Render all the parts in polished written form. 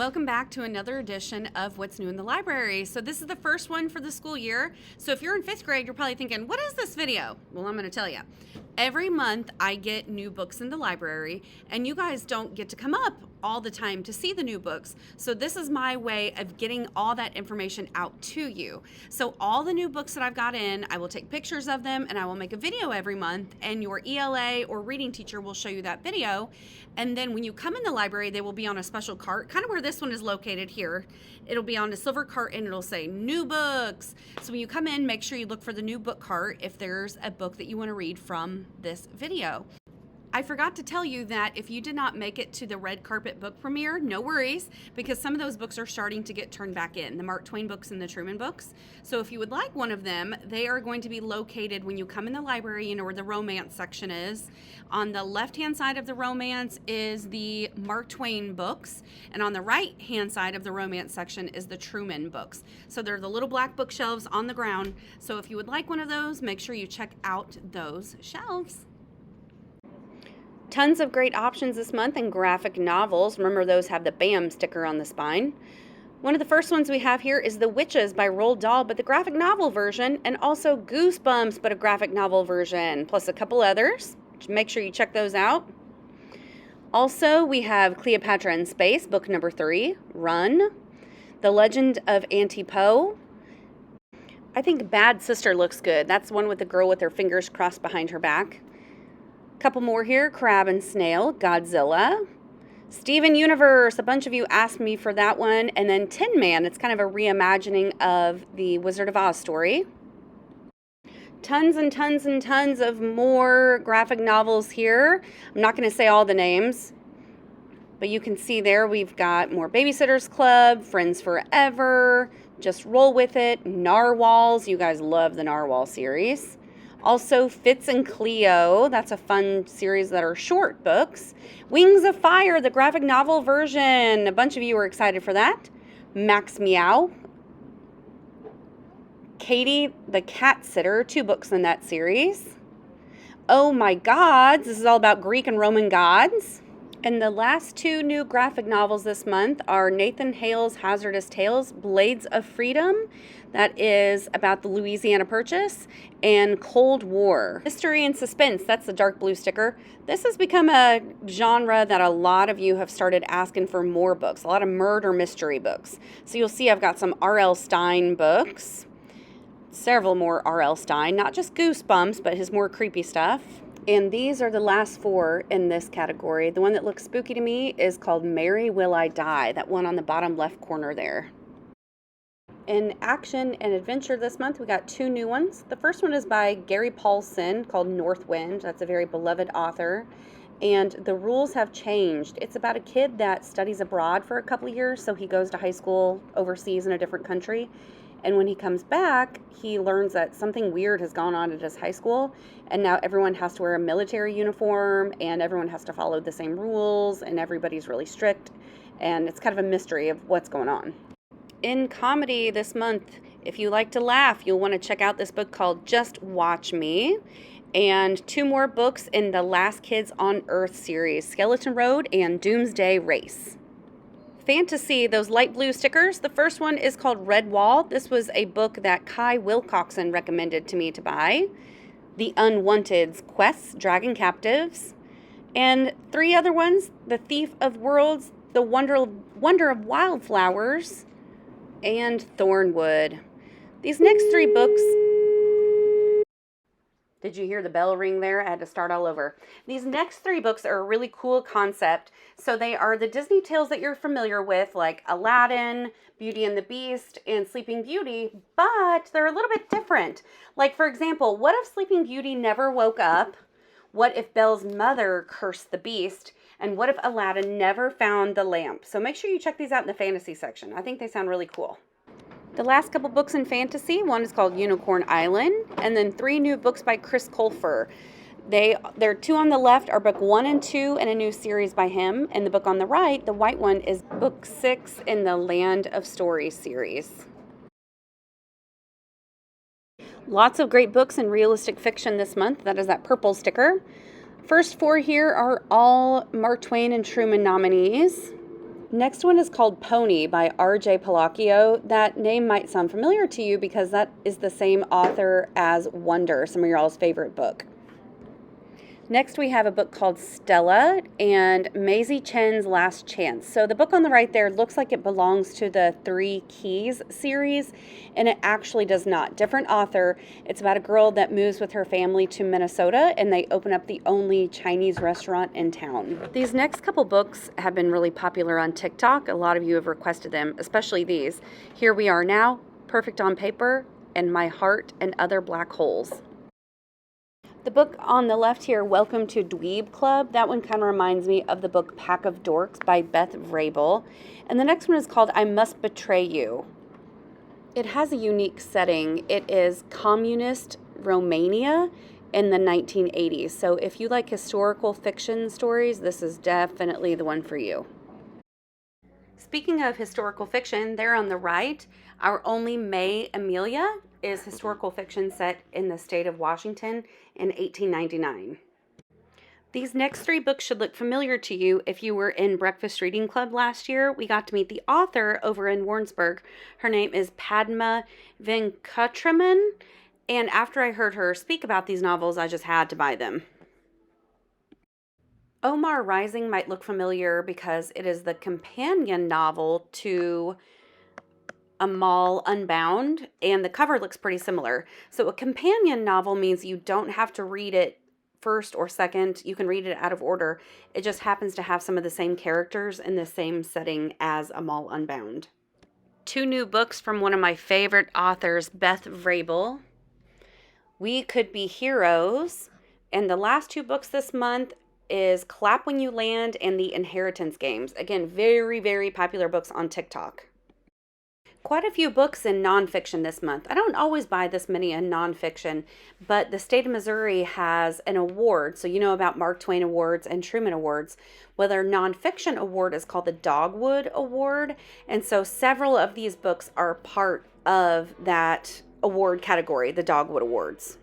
Welcome back to another edition of What's New in the Library. So this is the first one for the school year. So if you're in 5th grade, you're probably thinking, what is this video? Well, I'm going to tell you. Every month I get new books in the library, and you guys don't get to come up all the time to see the new books. So this is my way of getting all that information out to you. So all the new books that I've got in, I will take pictures of them and I will make a video every month, and your ELA or reading teacher will show you that video. And then when you come in the library, they will be on a special cart, kind of where this one is located here. It'll be on a silver cart and it'll say new books. So when you come in, make sure you look for the new book cart if there's a book that you want to read from this video. I forgot to tell you that if you did not make it to the red carpet book premiere, no worries, because some of those books are starting to get turned back in, the Mark Twain books and the Truman books. So if you would like one of them, they are going to be located when you come in the library, you know where the romance section is. On the left-hand side of the romance is the Mark Twain books, and on the right-hand side of the romance section is the Truman books. So they're the little black bookshelves on the ground. So if you would like one of those, make sure you check out those shelves. Tons of great options this month in graphic novels. Remember, those have the BAM sticker on the spine. One of the first ones we have here is The Witches by Roald Dahl, but the graphic novel version, and also Goosebumps, but a graphic novel version, plus a couple others. Make sure you check those out. Also, we have Cleopatra in Space, book number 3, Run. The Legend of Auntie Po. I think Bad Sister looks good. That's one with the girl with her fingers crossed behind her back. Couple more here, Crab and Snail, Godzilla. Steven Universe, a bunch of you asked me for that one. And then Tin Man, it's kind of a reimagining of the Wizard of Oz story. Tons and tons and tons of more graphic novels here. I'm not going to say all the names, but you can see there we've got more Babysitter's Club, Friends Forever, Just Roll With It, Narwhals. You guys love the Narwhal series. Also, Fitz and Cleo, that's a fun series that are short books. Wings of Fire, the graphic novel version. A bunch of you are excited for that. Max Meow. Katie the Cat Sitter, 2 books in that series. Oh My Gods, this is all about Greek and Roman gods. And the last 2 new graphic novels this month are Nathan Hale's Hazardous Tales, Blades of Freedom. That is about the Louisiana Purchase, and Cold War. Mystery and suspense, that's the dark blue sticker. This has become a genre that a lot of you have started asking for more books, a lot of murder mystery books. So you'll see I've got some R.L. Stine books, several more R.L. Stine, not just Goosebumps, but his more creepy stuff. And these are the last 4 in this category. The one that looks spooky to me is called Mary Will I Die, that one on the bottom left corner there. In action and adventure this month, we got 2 new ones. The first one is by Gary Paulson called Northwind. That's a very beloved author. And the rules have changed. It's about a kid that studies abroad for a couple of years. So he goes to high school overseas in a different country. And when he comes back, he learns that something weird has gone on at his high school. And now everyone has to wear a military uniform and everyone has to follow the same rules and everybody's really strict. And it's kind of a mystery of what's going on. In comedy this month, if you like to laugh, you'll want to check out this book called Just Watch Me. And 2 more books in the Last Kids on Earth series, Skeleton Road and Doomsday Race. Fantasy, those light blue stickers. The first one is called Red Wall. This was a book that Kai Wilcoxon recommended to me to buy. The Unwanted's Quests, Dragon Captives. And 3 other ones, The Thief of Worlds, The Wonder of Wildflowers, and Thornwood. These next 3 books... Did you hear the bell ring there? I had to start all over. These next 3 books are a really cool concept. So they are the Disney tales that you're familiar with, like Aladdin, Beauty and the Beast, and Sleeping Beauty, but they're a little bit different. Like, for example, what if Sleeping Beauty never woke up? What if Belle's mother cursed the beast? And what if Aladdin never found the lamp? So make sure you check these out in the fantasy section. I think they sound really cool. The last couple books in fantasy, one is called Unicorn Island, and then 3 new books by Chris Colfer. There 2 on the left are book 1 and 2 in a new series by him, and the book on the right, the white one, is book 6 in the Land of Stories series. Lots of great books in realistic fiction this month. That is that purple sticker. First 4 here are all Mark Twain and Truman nominees. Next one is called Pony by R.J. Palacio. That name might sound familiar to you because that is the same author as Wonder, some of your all's favorite book. Next, we have a book called Stella and Maisie Chen's Last Chance. So the book on the right there looks like it belongs to the Three Keys series, and it actually does not. Different author. It's about a girl that moves with her family to Minnesota, and they open up the only Chinese restaurant in town. These next couple books have been really popular on TikTok. A lot of you have requested them, especially these. Here We Are Now, Perfect on Paper, and My Heart and Other Black Holes. The book on the left here, Welcome to Dweeb Club, that one kind of reminds me of the book Pack of Dorks by Beth Vrabel. And the next one is called I Must Betray You. It has a unique setting. It is communist Romania in the 1980s. So if you like historical fiction stories, this is definitely the one for you. Speaking of historical fiction, there on the right, Our Only May Amelia is historical fiction set in the state of Washington in 1899. These next three books should look familiar to you if you were in Breakfast Reading Club last year. We got to meet the author over in Warrensburg. Her name is Padma Venkatraman, and after I heard her speak about these novels, I just had to buy them. Omar Rising might look familiar because it is the companion novel to Amal Unbound, and the cover looks pretty similar. So a companion novel means you don't have to read it first or second. You can read it out of order. It just happens to have some of the same characters in the same setting as Amal Unbound. Two new books from one of my favorite authors, Beth Vrabel. We Could Be Heroes. And the last two books this month is Clap When You Land and The Inheritance Games. Again, very, very popular books on TikTok. Quite a few books in nonfiction this month. I don't always buy this many in nonfiction, but the state of Missouri has an award. So you know about Mark Twain Awards and Truman Awards. Well, their nonfiction award is called the Dogwood Award. And so several of these books are part of that award category, the Dogwood Awards.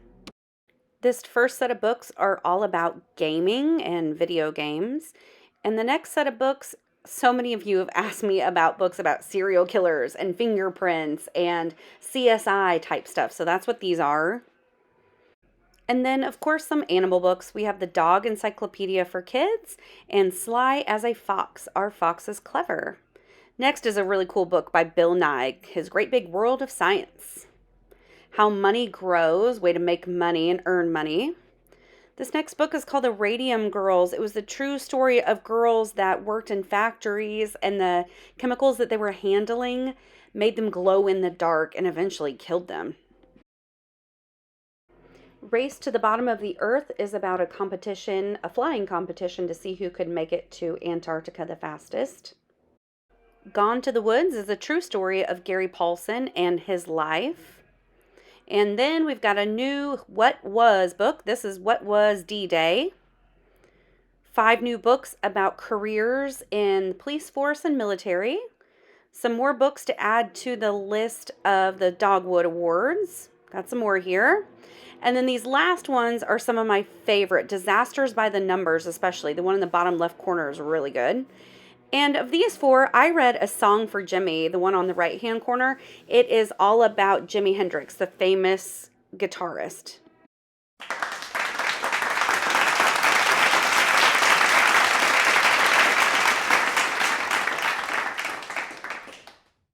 This first set of books are all about gaming and video games. And the next set of books, so many of you have asked me about books about serial killers and fingerprints and CSI type stuff. So that's what these are. And then, of course, some animal books. We have the Dog Encyclopedia for Kids and Sly as a Fox. Our Fox is Clever. Next is a really cool book by Bill Nye, His Great Big World of Science. How Money Grows, Way to Make Money and Earn Money. This next book is called The Radium Girls. It was the true story of girls that worked in factories, and the chemicals that they were handling made them glow in the dark and eventually killed them. Race to the Bottom of the Earth is about a competition, a flying competition to see who could make it to Antarctica the fastest. Gone to the Woods is a true story of Gary Paulson and his life. And then we've got a new What Was book. This is What Was D-Day. 5 new books about careers in the police force and military. Some more books to add to the list of the Dogwood Awards. Got some more here. And then these last ones are some of my favorite. Disasters by the Numbers, especially. The one in the bottom left corner is really good. And of these 4, I read A Song for Jimmy, the one on the right-hand corner. It is all about Jimi Hendrix, the famous guitarist.